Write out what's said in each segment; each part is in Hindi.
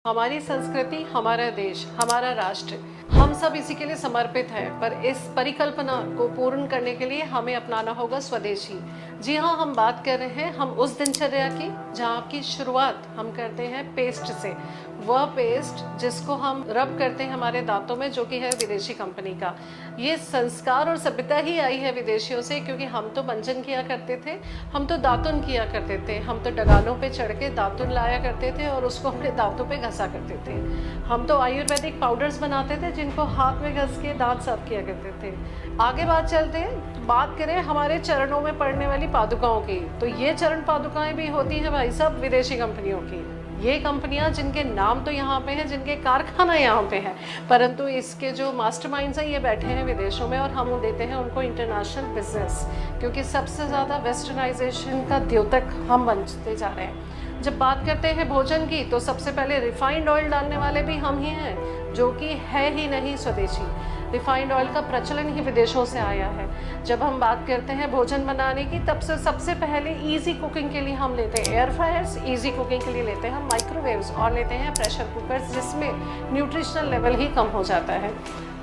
हमारी संस्कृति, हमारा देश, हमारा राष्ट्र, हम सब इसी के लिए समर्पित हैं। पर इस परिकल्पना को पूर्ण करने के लिए हमें अपनाना होगा स्वदेशी। जी हाँ, हम बात कर रहे हैं हम उस दिनचर्या की जहाँ की शुरुआत हम करते हैं पेस्ट से। वह पेस्ट जिसको हम रब करते हैं हमारे दांतों में, जो कि है विदेशी कंपनी का। ये संस्कार और सभ्यता ही आई है विदेशियों से, क्योंकि हम तो मंजन किया करते थे, हम तो दातुन किया करते थे, हम तो डगानों पे चढ़ के दातुन लाया करते थे और उसको अपने दांतों पे घसा करते थे। हम तो आयुर्वेदिक पाउडर्स बनाते थे जिनको हाथ में घस के दांत साफ किया करते थे। आगे बात चलते हैं, बात करें हमारे चरणों में पड़ने वाली पादुकाओं की, तो ये चरण पादुकाएं भी होती हैं भाई साहब विदेशी कंपनियों की। ये कंपनियां जिनके नाम तो यहाँ पे हैं, जिनके कारखाना यहाँ पे हैं, परंतु इसके जो मास्टरमाइंड्स हैं ये बैठे हैं विदेशों में, और हम देते हैं उनको इंटरनेशनल बिजनेस, क्योंकि सबसे ज़्यादा वेस्टर्नाइजेशन का द्योतक हम बनते जा रहे हैं। जब बात करते हैं भोजन की, तो सबसे पहले रिफाइंड ऑयल डालने वाले भी हम ही हैं, जो कि है ही नहीं स्वदेशी। रिफाइंड ऑयल का प्रचलन ही विदेशों से आया है। जब हम बात करते हैं भोजन बनाने की, तब से सबसे पहले इजी कुकिंग के लिए हम लेते हैं एयर फ्रायर्स, इजी कुकिंग के लिए लेते हैं हम माइक्रोवेव्स, और लेते हैं प्रेशर कुकर्स, जिसमें न्यूट्रिशनल लेवल ही कम हो जाता है।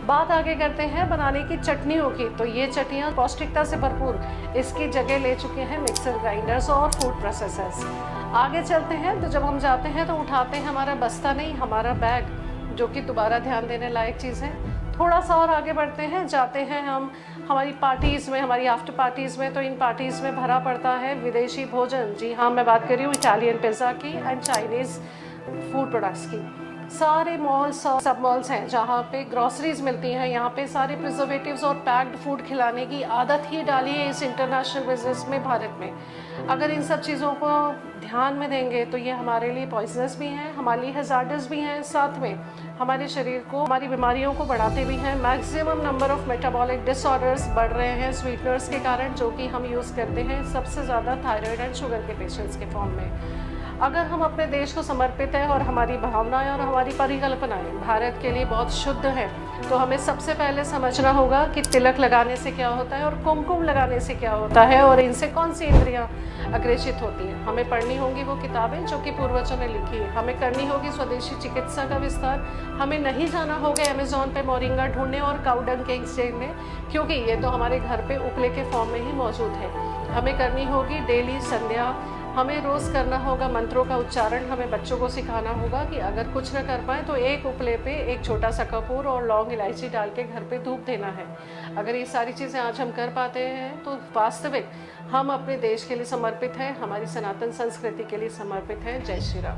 बात आगे करते हैं बनाने की चटनियों की, तो ये चटनियाँ पौष्टिकता से भरपूर इसकी जगह ले चुके हैं मिक्सर ग्राइंडर्स और फूड प्रोसेसर्स। आगे चलते हैं, तो जब हम जाते हैं तो उठाते हैं हमारा बस्ता नहीं, हमारा बैग, जो कि दोबारा ध्यान देने लायक चीज़ है। थोड़ा सा और आगे बढ़ते हैं, जाते हैं हम हमारी पार्टीज़ में, हमारी आफ्टर पार्टीज़ में, तो इन पार्टीज़ में भरा पड़ता है विदेशी भोजन। जी हाँ, मैं बात कर रही हूँ इटालियन पिज़्ज़ा की एंड चाइनीज़ फूड प्रोडक्ट्स की। सारे मॉल्स और सब मॉल्स हैं जहाँ पे ग्रॉसरीज मिलती हैं, यहाँ पे सारे प्रिजर्वेटिव्स और पैक्ड फूड खिलाने की आदत ही डाली है इस इंटरनेशनल बिजनेस में, भारत में। अगर इन सब चीज़ों को ध्यान में देंगे तो ये हमारे लिए पॉइजनस भी हैं, हमारे लिए हैजार्डस भी हैं, साथ में हमारे शरीर को, हमारी बीमारियों को बढ़ाते भी हैं। Maximum number of metabolic disorders बढ़ रहे हैं स्वीटनर्स के कारण, जो कि हम यूज़ करते हैं सबसे ज़्यादा थायराइड एंड शुगर के पेशेंट्स के फॉर्म में। अगर हम अपने देश को समर्पित हैं और हमारी भावनाएं और हमारी परिकल्पनाएं भारत के लिए बहुत शुद्ध हैं, तो हमें सबसे पहले समझना होगा कि तिलक लगाने से क्या होता है और कुमकुम लगाने से क्या होता है, और इनसे कौन सी इंद्रियां अग्रेषित होती हैं। हमें पढ़नी होगी वो किताबें जो कि पूर्वजों ने लिखी है, हमें करनी होगी स्वदेशी चिकित्सा का विस्तार, हमें नहीं जाना होगा अमेजोन पे मोरिंगा ढूंढने और काउडंग के एक्सचेंज में, क्योंकि ये तो हमारे घर पे उपले के फॉर्म में ही मौजूद है। हमें करनी होगी डेली संध्या, हमें रोज़ करना होगा मंत्रों का उच्चारण। हमें बच्चों को सिखाना होगा कि अगर कुछ न कर पाए तो एक उपले पे एक छोटा सा कपूर और लौंग इलायची डाल के घर पे धूप देना है। अगर ये सारी चीज़ें आज हम कर पाते हैं तो वास्तविक हम अपने देश के लिए समर्पित हैं, हमारी सनातन संस्कृति के लिए समर्पित हैं। जय श्री राम।